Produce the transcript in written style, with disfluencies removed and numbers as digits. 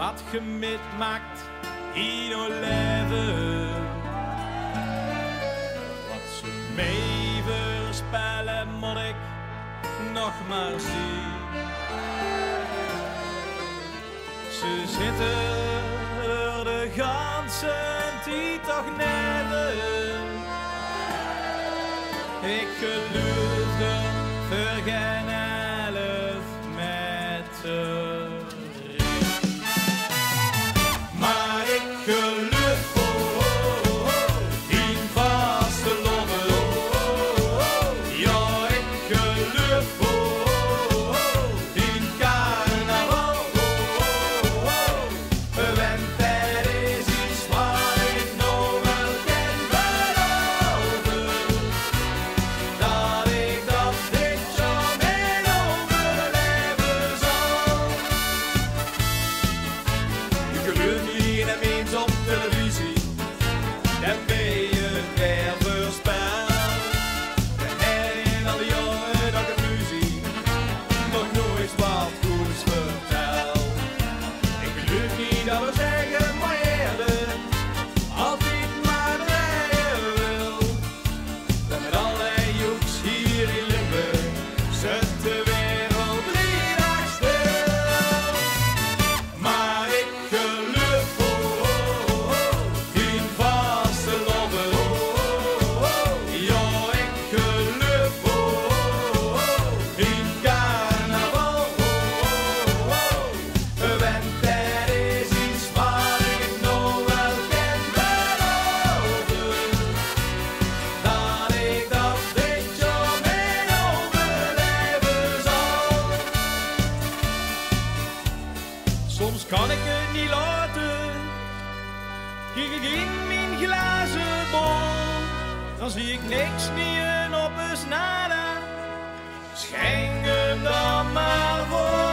had gemitmaakt in haar leven. Wat ze mee voorspellen moet ik nog maar zien. Ze zitten er de ganse tijd toch net in. Ik geloofde voor geen 11 meter. Maar ik geloof in vaste loven. Ja, ik geloof in carnaval. Want er is iets waar ik nog wel kan beloven. Dat ik dat dit jaar mee overleven zal. Ik geloof niet in een mens op televisie. Dan ben je weer voorspeld. En in alle jaren dat ik muziek nog nooit wat goeds vertel. Ik geloof niet dat we zeggen maar eerder, altijd maar rijden wil. Dat met allerlei joeks hier in Limburg zet de wereld 3 dagen stil. Maar ik geloof in vaste loven. Ja, ik geloof in carnaval. Want er is iets waar ik nog wel kan beloven. Dat ik dat dit jaar mee overleven zal. Soms kan ik het niet laten. Kijk ik in mijn glazen bol, dan zie ik niks niet en op eens nada. Schenk hem dan maar voor.